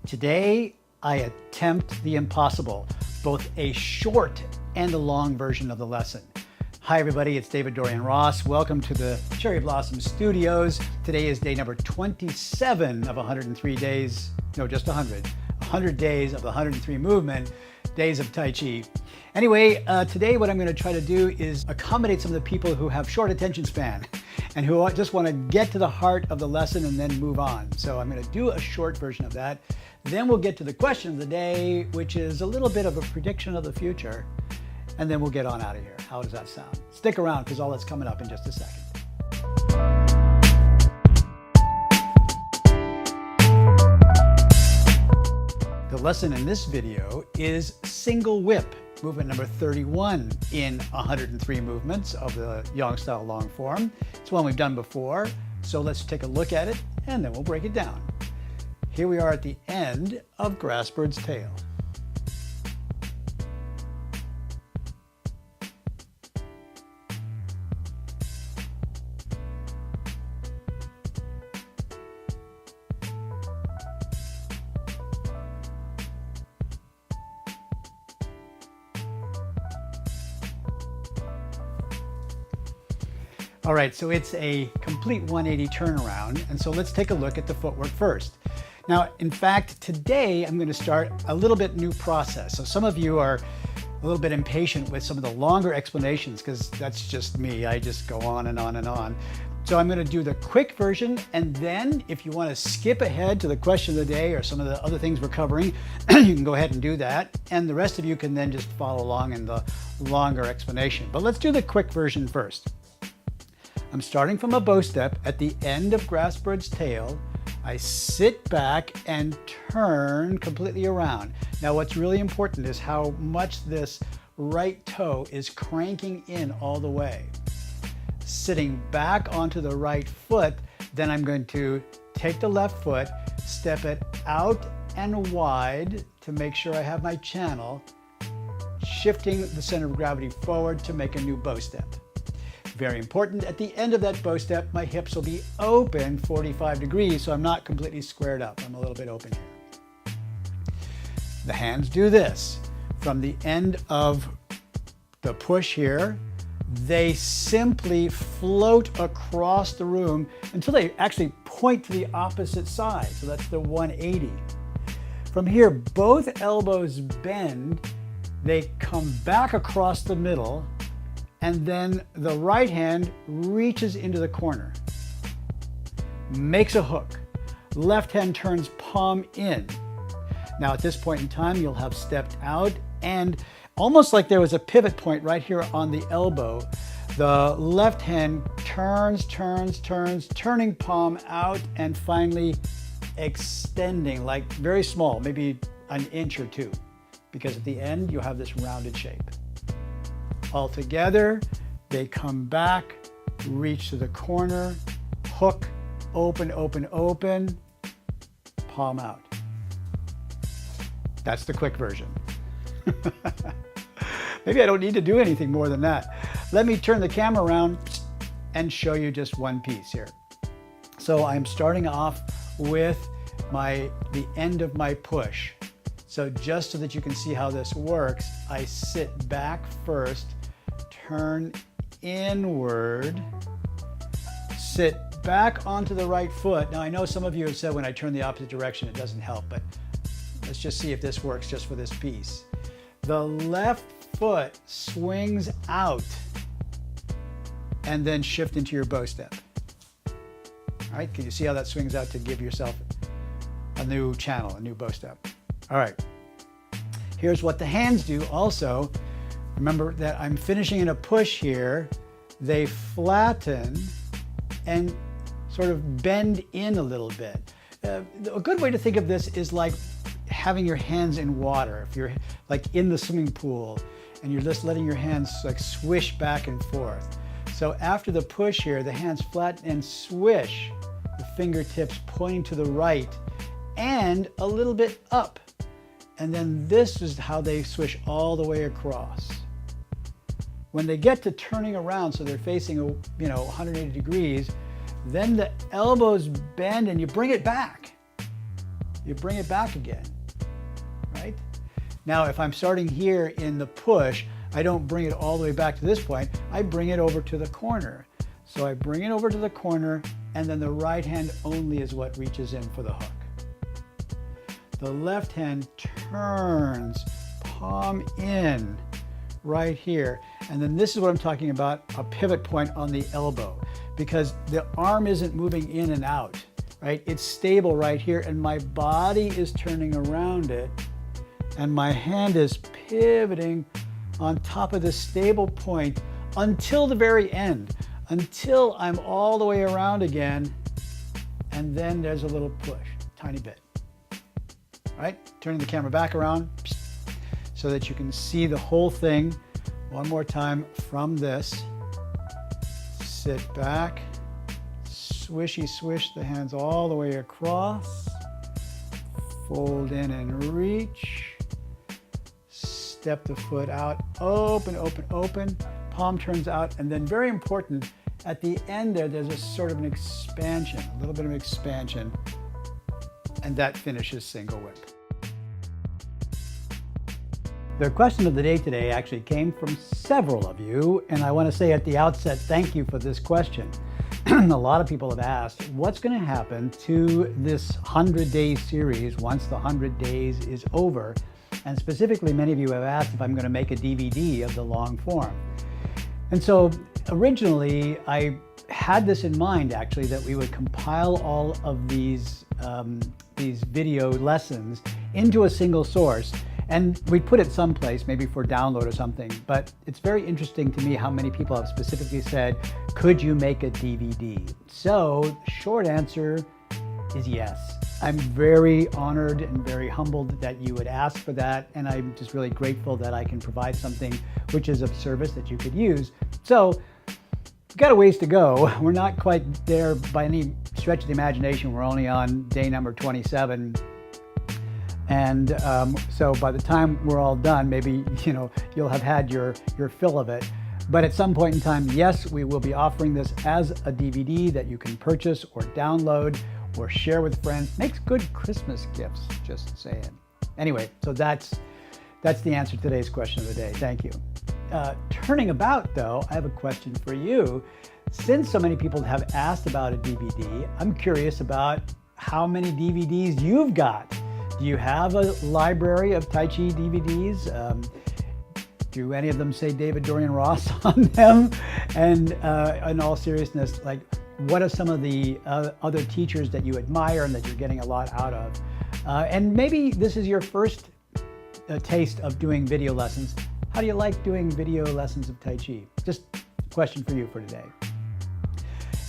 Today, I attempt the impossible, both a short and a long version of the lesson. Hi everybody, it's David-Dorian Ross. Welcome to the Cherry Blossom Studios. Today is day number 27 of 103 days, no, just 100. 100 days of the 103 movement, days of Tai Chi. Anyway, today what I'm going to try to do is accommodate some of the people who have short attention span and who just want to get to the heart of the lesson and then move on. So I'm going to do a short version of that. Then we'll get to the question of the day, which is a little bit of a prediction of the future. And then we'll get on out of here. How does that sound? Stick around because all that's coming up in just a second. The lesson in this video is single whip, movement number 31 in 103 movements of the Yang style long form. It's one we've done before, so let's take a look at it and then we'll break it down. Here we are at the end of Grass Bird's Tail. All right, so it's a complete 180 turnaround, and so let's take a look at the footwork first. Now, in fact, today I'm going to start a little bit new process. So some of you are a little bit impatient with some of the longer explanations because that's just me. I just go on and on and on. So I'm going to do the quick version, and then if you want to skip ahead to the question of the day or some of the other things we're covering, you can go ahead and do that. And the rest of you can then just follow along in the longer explanation. But let's do the quick version first. I'm starting from a bow step at the end of Grass Bird's Tail. I sit back and turn completely around. Now what's really important is how much this right toe is cranking in all the way. Sitting back onto the right foot, then I'm going to take the left foot, step it out and wide to make sure I have my channel, shifting the center of gravity forward to make a new bow step. Very important, at the end of that bow step, my hips will be open 45 degrees, so I'm not completely squared up. I'm a little bit open here. The hands do this. From the end of the push here, they simply float across the room until they actually point to the opposite side. So that's the 180. From here, both elbows bend. They come back across the middle, and then the right hand reaches into the corner, makes a hook. Left hand turns palm in. Now at this point in time, you'll have stepped out, and almost like there was a pivot point right here on the elbow, the left hand turns, turning palm out, and finally extending, like very small, maybe an inch or two, because at the end, you have this rounded shape. All together, they come back, reach to the corner, hook, open, open, open, palm out. That's the quick version. Maybe I don't need to do anything more than that. Let me turn the camera around and show you just one piece here. So I'm starting off with the end of my push. So just so that you can see how this works, I sit back first, turn inward, sit back onto the right foot. Now I know some of you have said when I turn the opposite direction it doesn't help, but let's just see if this works just for this piece. The left foot swings out and then shift into your bow step. All right, can you see how that swings out to give yourself a new channel, a new bow step? All right, here's what the hands do also. Remember that I'm finishing in a push here. They flatten and sort of bend in a little bit. A good way to think of this is like having your hands in water. If you're like in the swimming pool and you're just letting your hands like swish back and forth. So after the push here, the hands flatten and swish, the fingertips pointing to the right and a little bit up. And then this is how they swish all the way across. When they get to turning around, so they're facing 180 degrees, then the elbows bend and you bring it back. you bring it back again, right? Now, if I'm starting here in the push, I don't bring it all the way back to this point. I bring it over to the corner. So I bring it over to the corner, and then the right hand only is what reaches in for the hook. The left hand turns, palm in, right here. And then this is what I'm talking about, a pivot point on the elbow, because the arm isn't moving in and out, right? It's stable right here, and my body is turning around it, and my hand is pivoting on top of this stable point until the very end, until I'm all the way around again, and then there's a little push, tiny bit. Right? Turning the camera back around so that you can see the whole thing one more time from this. Sit back, swishy swish the hands all the way across, fold in and reach, step the foot out, open, open, open, palm turns out, and then very important, at the end there's a sort of an expansion, a little bit of expansion, and that finishes single whip. The question of the day today actually came from several of you, and I want to say at the outset, thank you for this question. A lot of people have asked, what's going to happen to this 100-day series once the 100 days is over? And specifically, many of you have asked if I'm going to make a DVD of the long form. And so originally, I had this in mind, actually, that we would compile all of these video lessons into a single source, and we'd put it someplace, maybe for download or something. But it's very interesting to me how many people have specifically said, could you make a DVD? So short answer is yes. I'm very honored and very humbled that you would ask for that, and I'm just really grateful that I can provide something which is of service that you could use. So we've got a ways to go. We're not quite there by any stretch of the imagination. We're only on day number 27. And so by the time we're all done, maybe you'll have had your fill of it. But at some point in time, yes, we will be offering this as a DVD that you can purchase or download or share with friends. Makes good Christmas gifts, just saying. Anyway, so that's the answer to today's question of the day. Thank you. Turning about, though, I have a question for you. Since so many people have asked about a DVD, I'm curious about how many DVDs you've got. Do you have a library of Tai Chi DVDs? Do any of them say David-Dorian Ross on them? And in all seriousness, like, what are some of the other teachers that you admire and that you're getting a lot out of? And maybe this is your first taste of doing video lessons. How do you like doing video lessons of Tai Chi? Just a question for you for today.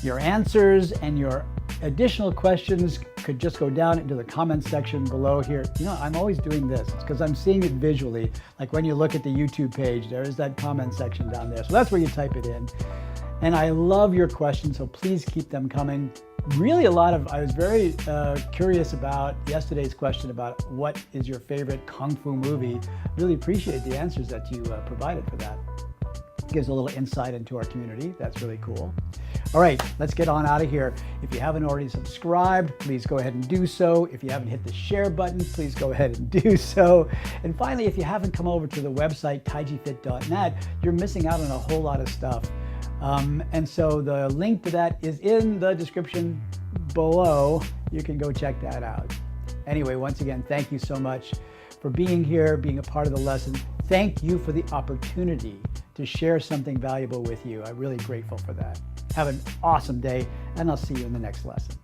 Your answers and your additional questions could just go down into the comments section below here. I'm always doing this. It's because I'm seeing it visually. Like when you look at the YouTube page, there is that comment section down there. So that's where you type it in. And I love your questions, so please keep them coming. Really I was very curious about yesterday's question about what is your favorite Kung Fu movie. Really appreciate the answers that you provided for that. Gives a little insight into our community. That's really cool. All right, let's get on out of here. If you haven't already subscribed, please go ahead and do so. If you haven't hit the share button, please go ahead and do so. And finally, if you haven't come over to the website, taijifit.net, you're missing out on a whole lot of stuff. And so the link to that is in the description below. You can go check that out. Anyway, once again, thank you so much for being here, being a part of the lesson. Thank you for the opportunity to share something valuable with you. I'm really grateful for that. Have an awesome day, and I'll see you in the next lesson.